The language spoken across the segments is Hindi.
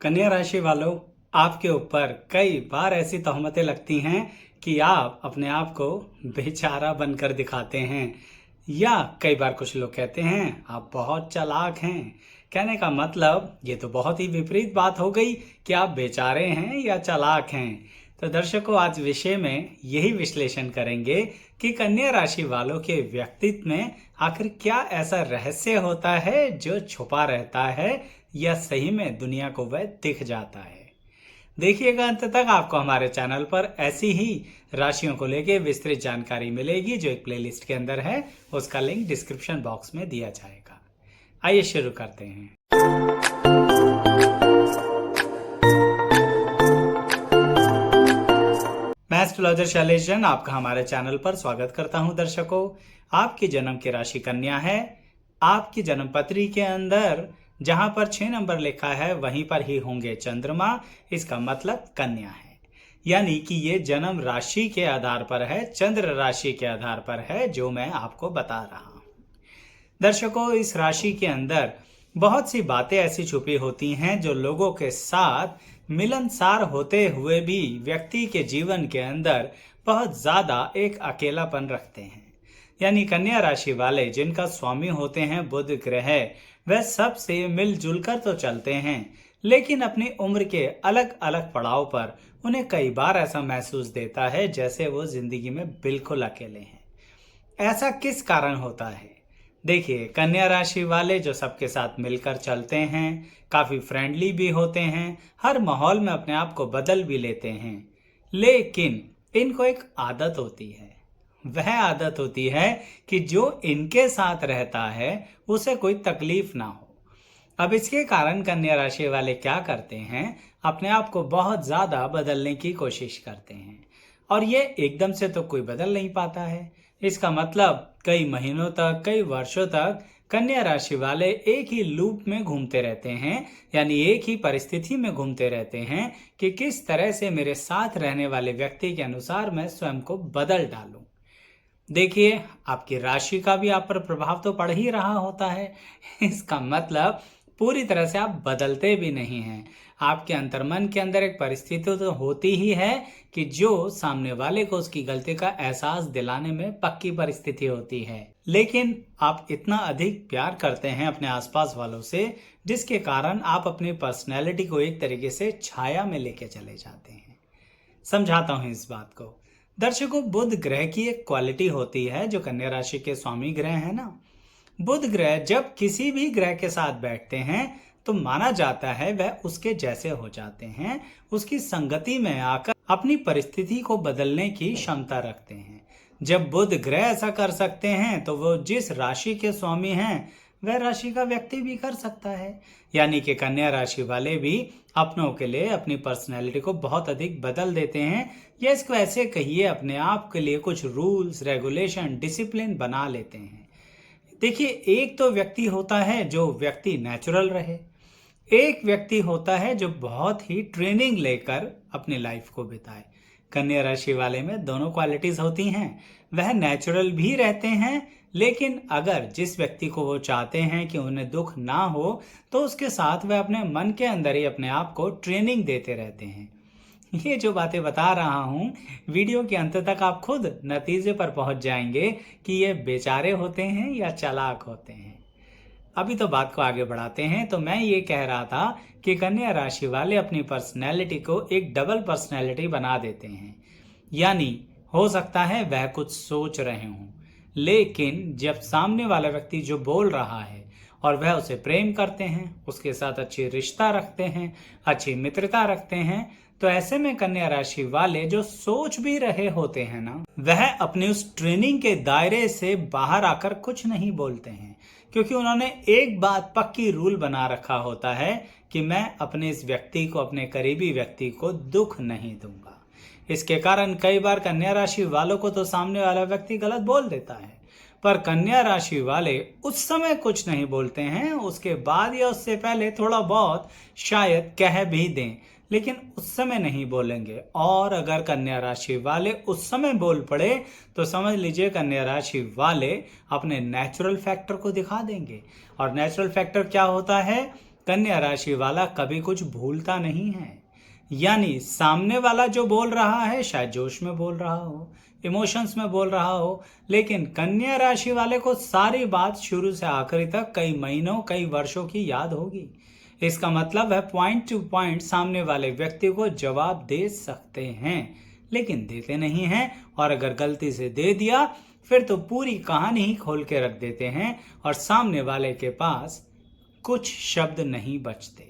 कन्या राशि वालों, आपके ऊपर कई बार ऐसी तोहमतें लगती हैं कि आप अपने आप को बेचारा बनकर दिखाते हैं, या कई बार कुछ लोग कहते हैं आप बहुत चालाक हैं। कहने का मतलब ये तो बहुत ही विपरीत बात हो गई कि आप बेचारे हैं या चालाक हैं। तो दर्शकों, आज विषय में यही विश्लेषण करेंगे कि कन्या राशि वालों के व्यक्तित्व में आखिर क्या ऐसा रहस्य होता है जो छुपा रहता है या सही में दुनिया को वह दिख जाता है। देखिएगा अंत तक, आपको हमारे चैनल पर ऐसी ही राशियों को लेकर विस्तृत जानकारी मिलेगी जो एक प्लेलिस्ट के अंदर है। उसका लिंक डिस्क्रिप्शन बॉक्स में दिया जाएगा। आइए शुरू करते हैं। मैं एस्ट्रोलॉजर शैलेश जैन आपका हमारे चैनल पर स्वागत करता हूं। दर्शकों, आपकी जन्म की राशि कन्या है। आपकी जन्म पत्री के अंदर जहां पर 6 नंबर लिखा है वहीं पर ही होंगे चंद्रमा। इसका मतलब कन्या है, यानी कि ये जन्म राशि के आधार पर है, चंद्र राशि के आधार पर है, जो मैं आपको बता रहा हूं। दर्शकों, इस राशि के अंदर बहुत सी बातें ऐसी छुपी होती हैं जो लोगों के साथ मिलनसार होते हुए भी व्यक्ति के जीवन के अंदर बहुत ज्यादा एक अकेलापन रखते हैं। यानी कन्या राशि वाले जिनका स्वामी होते हैं बुध ग्रह, वह सबसे मिलजुल कर तो चलते हैं, लेकिन अपनी उम्र के अलग अलग पड़ाव पर उन्हें कई बार ऐसा महसूस देता है जैसे वो जिंदगी में बिल्कुल अकेले हैं। ऐसा किस कारण होता है? देखिए, कन्या राशि वाले जो सबके साथ मिलकर चलते हैं, काफी फ्रेंडली भी होते हैं, हर माहौल में अपने आप को बदल भी लेते हैं, लेकिन इनको एक आदत होती है। वह आदत होती है कि जो इनके साथ रहता है उसे कोई तकलीफ ना हो। अब इसके कारण कन्या राशि वाले क्या करते हैं, अपने आप को बहुत ज्यादा बदलने की कोशिश करते हैं, और ये एकदम से तो कोई बदल नहीं पाता है। इसका मतलब कई महीनों तक, कई वर्षों तक कन्या राशि वाले एक ही लूप में घूमते रहते हैं, यानी एक ही परिस्थिति में घूमते रहते हैं कि किस तरह से मेरे साथ रहने वाले व्यक्ति के अनुसार मैं स्वयं को बदल डालूं। देखिए, आपकी राशि का भी आप पर प्रभाव तो पड़ ही रहा होता है। इसका मतलब पूरी तरह से आप बदलते भी नहीं हैं। आपके अंतर्मन के अंदर एक परिस्थिति तो होती ही है कि जो सामने वाले को उसकी गलती का एहसास दिलाने में पक्की परिस्थिति होती है, लेकिन आप इतना अधिक प्यार करते हैं अपने आसपास वालों से, जिसके कारण आप अपनी पर्सनैलिटी को एक तरीके से छाया में लेके चले जाते हैं। समझाता हूं इस बात को। दर्शकों, बुध ग्रह की एक क्वालिटी होती है जो कन्या राशि के स्वामी ग्रह है ना। बुध ग्रह जब किसी भी ग्रह के साथ बैठते हैं तो माना जाता है वह उसके जैसे हो जाते हैं, उसकी संगति में आकर अपनी परिस्थिति को बदलने की क्षमता रखते हैं। जब बुध ग्रह ऐसा कर सकते हैं तो वो जिस राशि के स्वामी हैं वह राशि का व्यक्ति भी कर सकता है। यानी कि कन्या राशि वाले भी अपनों के लिए अपनी पर्सनैलिटी को बहुत अधिक बदल देते हैं, या इसको ऐसे कहिए अपने आप के लिए कुछ रूल्स, रेगुलेशन, डिसिप्लिन बना लेते हैं। देखिए, एक तो व्यक्ति होता है जो व्यक्ति नेचुरल रहे, एक व्यक्ति होता है जो बहुत ही ट्रेनिंग लेकर अपनी लाइफ को बिताए। कन्या राशि वाले में दोनों क्वालिटीज होती हैं। वह नेचुरल भी रहते हैं, लेकिन अगर जिस व्यक्ति को वो चाहते हैं कि उन्हें दुख ना हो तो उसके साथ वह अपने मन के अंदर ही अपने आप को ट्रेनिंग देते रहते हैं। ये जो बातें बता रहा हूँ, वीडियो के अंत तक आप खुद नतीजे पर पहुंच जाएंगे कि ये बेचारे होते हैं या चालाक होते हैं। अभी तो बात को आगे बढ़ाते हैं। तो मैं ये कह रहा था कि कन्या राशि वाले अपनी पर्सनैलिटी को एक डबल पर्सनैलिटी बना देते हैं। यानी हो सकता है वह कुछ सोच रहे हों, लेकिन जब सामने वाला व्यक्ति जो बोल रहा है और वह उसे प्रेम करते हैं, उसके साथ अच्छी रिश्ता रखते हैं, अच्छी मित्रता रखते हैं, तो ऐसे में कन्या राशि वाले जो सोच भी रहे होते हैं ना, वह अपनी उस ट्रेनिंग के दायरे से बाहर आकर कुछ नहीं बोलते हैं, क्योंकि उन्होंने एक बात पक्की रूल बना रखा होता है कि मैं अपने इस व्यक्ति को, अपने करीबी व्यक्ति को दुख नहीं दूंगा। इसके कारण कई बार कन्या राशि वालों को तो सामने वाला व्यक्ति गलत बोल देता है, पर कन्या राशि वाले उस समय कुछ नहीं बोलते हैं, उसके बाद या उससे पहले थोड़ा बहुत शायद कह भी दें, लेकिन उस समय नहीं बोलेंगे। और अगर कन्या राशि वाले उस समय बोल पड़े तो समझ लीजिए कन्या राशि वाले अपने नेचुरल फैक्टर को दिखा देंगे। और नेचुरल फैक्टर क्या होता है? कन्या राशि वाला कभी कुछ भूलता नहीं है। यानी सामने वाला जो बोल रहा है शायद जोश में बोल रहा हो, इमोशंस में बोल रहा हो, लेकिन कन्या राशि वाले को सारी बात शुरू से आखिरी तक कई महीनों कई वर्षों की याद होगी। इसका मतलब है पॉइंट टू पॉइंट सामने वाले व्यक्ति को जवाब दे सकते हैं, लेकिन देते नहीं हैं। और अगर गलती से दे दिया फिर तो पूरी कहानी ही खोल के रख देते हैं और सामने वाले के पास कुछ शब्द नहीं बचते।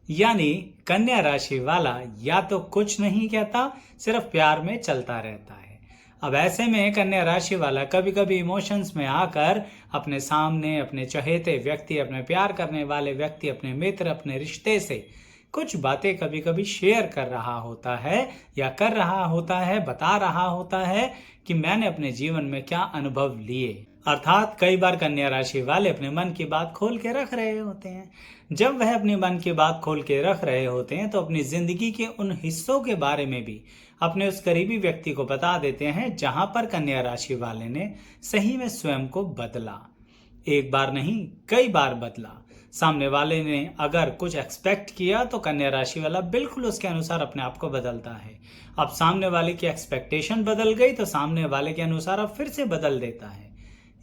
यानी कन्या राशि वाला या तो कुछ नहीं कहता, सिर्फ प्यार में चलता रहता है। अब ऐसे में कन्या राशि वाला कभी कभी इमोशंस में आकर अपने सामने अपने चहेते व्यक्ति, अपने प्यार करने वाले व्यक्ति, अपने मित्र, अपने रिश्ते से कुछ बातें कभी कभी शेयर कर रहा होता है या कर रहा होता है, बता रहा होता है कि मैंने अपने जीवन में क्या अनुभव लिए। अर्थात कई बार कन्या राशि वाले अपने मन की बात खोल के रख रहे होते हैं। जब वह अपने मन की बात खोल के रख रहे होते हैं तो अपनी जिंदगी के उन हिस्सों के बारे में भी अपने उस करीबी व्यक्ति को बता देते हैं जहां पर कन्या राशि वाले ने सही में स्वयं को बदला। एक बार नहीं, कई बार बदला। सामने वाले ने अगर कुछ एक्सपेक्ट किया तो कन्या राशि वाला बिल्कुल उसके अनुसार अपने आप को बदलता है। अब सामने वाले की एक्सपेक्टेशन बदल गई तो सामने वाले के अनुसार अब फिर से बदल देता है।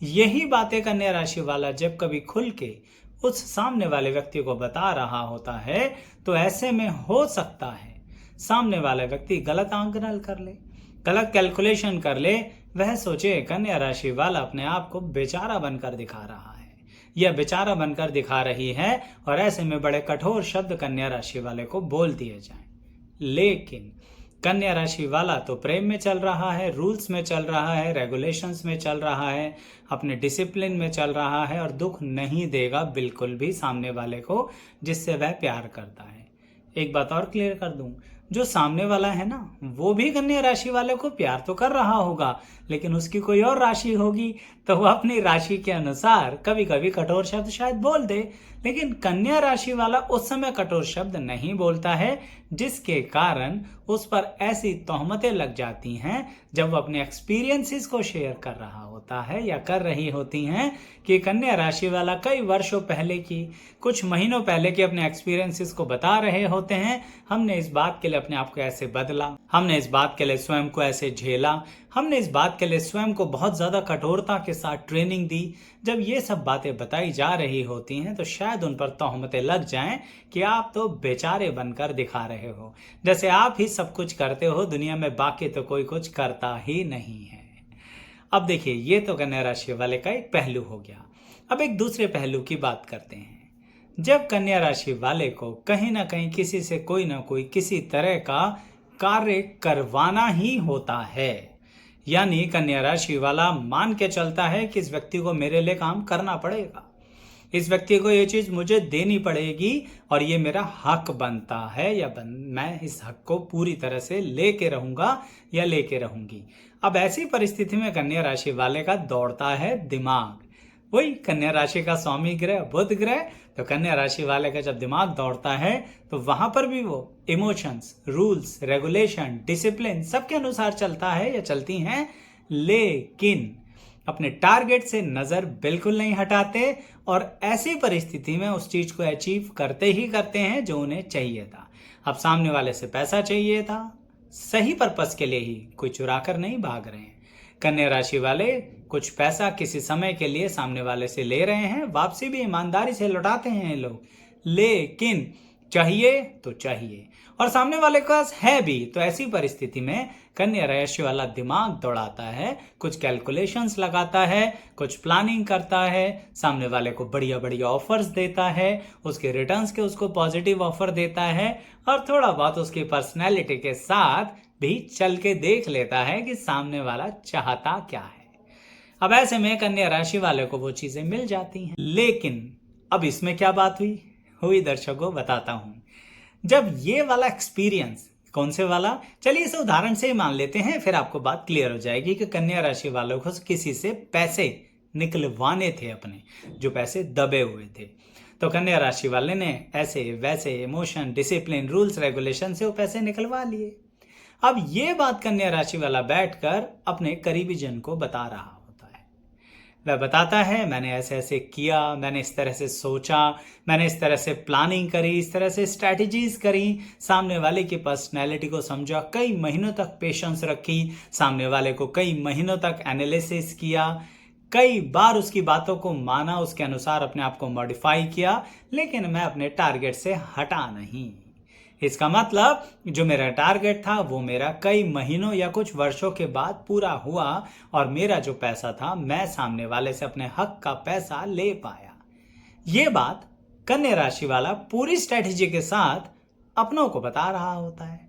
यही बातें कन्या राशि वाला जब कभी खुल के उस सामने वाले व्यक्ति को बता रहा होता है तो ऐसे में हो सकता है सामने वाला व्यक्ति गलत आंकलन कर ले, गलत कैलकुलेशन कर ले। वह सोचे कन्या राशि वाला अपने आप को बेचारा बनकर दिखा रहा है या बेचारा बनकर दिखा रही है और ऐसे में बड़े कठोर शब्द कन्या राशि वाले को बोल दिए जाएं। लेकिन कन्या राशि वाला तो प्रेम में चल रहा है, रूल्स में चल रहा है, रेगुलेशंस में चल रहा है, अपने डिसिप्लिन में चल रहा है और दुख नहीं देगा बिल्कुल भी सामने वाले को जिससे वह प्यार करता है। एक बात और क्लियर कर दूं, जो सामने वाला है ना वो भी कन्या राशि वाले को प्यार तो कर रहा होगा, लेकिन उसकी कोई और राशि होगी तो वह अपनी राशि के अनुसार कभी कभी कठोर शब्द शायद बोल दे, लेकिन कन्या राशि वाला उस समय कठोर शब्द नहीं बोलता है, जिसके कारण उस पर ऐसी तोहमतें लग जाती हैं जब वो अपने एक्सपीरियंसेस को शेयर कर रहा होता है या कर रही होती हैं कि कन्या राशि वाला कई वर्षों पहले की, कुछ महीनों पहले के अपने एक्सपीरियंसेस को बता रहे होते हैं। हमने इस बात के लिए अपने आप को ऐसे बदला, हमने इस बात के लिए स्वयं को ऐसे झेला, हमने इस बात के लिए स्वयं को बहुत ज्यादा कठोरता के साथ ट्रेनिंग दी। जब ये सब बातें बताई जा रही होती हैं तो शायद उन पर तोहमतें लग जाएं कि आप तो बेचारे बनकर दिखा रहे हो, जैसे आप ही सब कुछ करते हो दुनिया में, बाकी तो कोई कुछ करता ही नहीं है। अब देखिए, ये तो कन्या राशि वाले का एक पहलू हो गया। अब एक दूसरे पहलू की बात करते हैं। जब कन्या राशि वाले को कहीं ना कहीं किसी से कोई ना कोई किसी तरह का कार्य करवाना ही होता है, यानी कन्या राशि वाला मान के चलता है कि इस व्यक्ति को मेरे लिए काम करना पड़ेगा, इस व्यक्ति को ये चीज मुझे देनी पड़ेगी और ये मेरा हक बनता है या मैं इस हक को पूरी तरह से लेके रहूंगा या लेके रहूंगी। अब ऐसी परिस्थिति में कन्या राशि वाले का दौड़ता है दिमाग। वही कन्या राशि का स्वामी ग्रह बुध ग्रह, तो कन्या राशि वाले का जब दिमाग दौड़ता है तो वहां पर भी वो इमोशंस, रूल्स, रेगुलेशन, डिसिप्लिन सबके अनुसार चलता है या चलती हैं, लेकिन अपने टारगेट से नजर बिल्कुल नहीं हटाते और ऐसी परिस्थिति में उस चीज को अचीव करते ही करते हैं जो उन्हें चाहिए था। अब सामने वाले से पैसा चाहिए था, सही पर्पस के लिए ही, कोई चुरा कर नहीं भाग रहे हैं। कन्या राशि वाले कुछ पैसा किसी समय के लिए सामने वाले से ले रहे हैं, वापसी भी ईमानदारी से लौटाते हैं लोग, लेकिन चाहिए तो चाहिए और सामने वाले के पास है भी। तो ऐसी परिस्थिति में कन्या राशि वाला दिमाग दौड़ाता है, कुछ कैलकुलेशंस लगाता है, कुछ प्लानिंग करता है, सामने वाले को बढ़िया बढ़िया ऑफर्स देता है, उसके रिटर्न्स के उसको पॉजिटिव ऑफर देता है और थोड़ा बहुत उसकी पर्सनैलिटी के साथ भी चल के देख लेता है कि सामने वाला चाहता क्या है। अब ऐसे में कन्या राशि वाले को वो चीजें मिल जाती हैं। लेकिन अब इसमें क्या बात हुई दर्शकों बताता हूं। जब ये वाला एक्सपीरियंस, कौन से वाला, चलिए इसे उदाहरण से ही मान लेते हैं, फिर आपको बात क्लियर हो जाएगी कि कन्या राशि वालों को किसी से पैसे निकलवाने थे, अपने जो पैसे दबे हुए थे, तो कन्या राशि वाले ने ऐसे वैसे इमोशन, डिसिप्लिन, रूल्स, रेगुलेशन से वो पैसे निकलवा लिए। अब ये बात कन्या राशि वाला बैठकर अपने करीबी जन को बता रहा होता है। वह बताता है मैंने ऐसे ऐसे किया, मैंने इस तरह से सोचा, मैंने इस तरह से प्लानिंग करी, इस तरह से स्ट्रैटेजीज करी, सामने वाले की पर्सनैलिटी को समझा, कई महीनों तक पेशेंस रखी, सामने वाले को कई महीनों तक एनालिसिस किया, कई बार उसकी बातों को माना, उसके अनुसार अपने आप को मॉडिफाई किया, लेकिन मैं अपने टारगेट से हटा नहीं। इसका मतलब जो मेरा टारगेट था वो मेरा कई महीनों या कुछ वर्षों के बाद पूरा हुआ और मेरा जो पैसा था मैं सामने वाले से अपने हक का पैसा ले पाया। ये बात कन्या राशि वाला पूरी स्ट्रेटेजी के साथ अपनों को बता रहा होता है।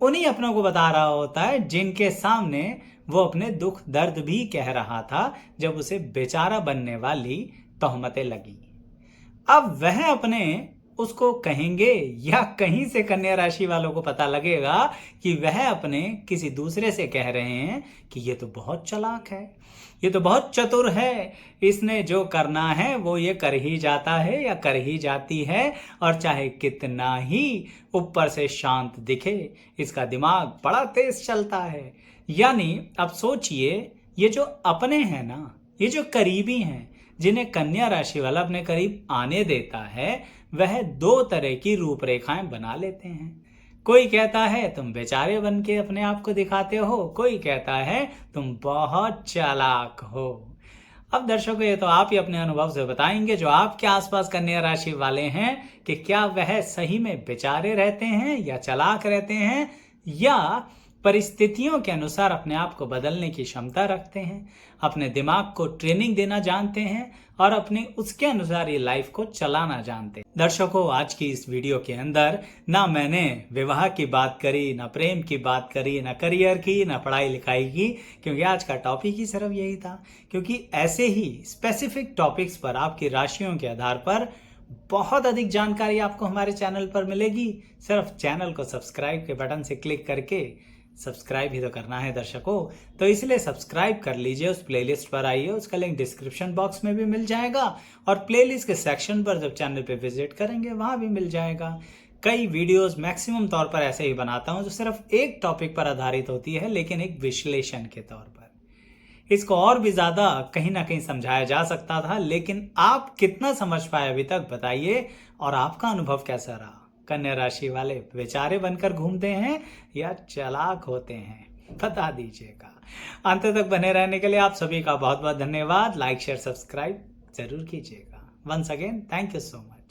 उन्हीं अपनों को बता रहा होता है जिनके सामने वो अपने दुख दर्द भी कह रहा था जब उसे बेचारा बनने वाली तोहमतें लगी। अब वह अपने उसको कहेंगे या कहीं से कन्या राशि वालों को पता लगेगा कि वह अपने किसी दूसरे से कह रहे हैं कि ये तो बहुत चालाक है, ये तो बहुत चतुर है, इसने जो करना है वो ये कर ही जाता है या कर ही जाती है, और चाहे कितना ही ऊपर से शांत दिखे इसका दिमाग बड़ा तेज चलता है। यानी अब सोचिए, ये जो अपने हैं ना, ये जो करीबी हैं जिन्हें कन्या राशि वाला अपने करीब आने देता है, वह दो तरह की रूपरेखाएं बना लेते हैं। कोई कहता है तुम बेचारे बन के अपने आप को दिखाते हो, कोई कहता है तुम बहुत चालाक हो। अब दर्शकों, ये तो आप ही अपने अनुभव से बताएंगे जो आपके आसपास कन्या राशि वाले हैं कि क्या वह सही में बेचारे रहते हैं या चालाक रहते हैं, या परिस्थितियों के अनुसार अपने आप को बदलने की क्षमता रखते हैं, अपने दिमाग को ट्रेनिंग देना जानते हैं और अपने उसके अनुसार ये लाइफ को चलाना जानते हैं। दर्शकों, आज की इस वीडियो के अंदर ना मैंने विवाह की बात करी, ना प्रेम की बात करी, ना करियर की, ना पढ़ाई लिखाई की, क्योंकि आज का टॉपिक ही सिर्फ यही था। क्योंकि ऐसे ही स्पेसिफिक टॉपिक्स पर आपकी राशियों के आधार पर बहुत अधिक जानकारी आपको हमारे चैनल पर मिलेगी। सिर्फ चैनल को सब्सक्राइब के बटन से क्लिक करके सब्सक्राइब ही तो करना है दर्शकों, तो इसलिए सब्सक्राइब कर लीजिए। उस प्लेलिस्ट पर आइए, उसका लिंक डिस्क्रिप्शन बॉक्स में भी मिल जाएगा और प्लेलिस्ट के सेक्शन पर जब चैनल पे विजिट करेंगे वहां भी मिल जाएगा। कई वीडियोस मैक्सिमम तौर पर ऐसे ही बनाता हूं जो सिर्फ एक टॉपिक पर आधारित होती है, लेकिन एक विश्लेषण के तौर पर। इसको और भी ज्यादा कहीं ना कहीं समझाया जा सकता था, लेकिन आप कितना समझ पाए अभी तक बताइए, और आपका अनुभव कैसा रहा? कन्या राशि वाले बेचारे बनकर घूमते हैं या चालाक होते हैं, बता दीजिएगा। अंत तक बने रहने के लिए आप सभी का बहुत बहुत धन्यवाद। लाइक शेयर सब्सक्राइब जरूर कीजिएगा। Once again thank you so much.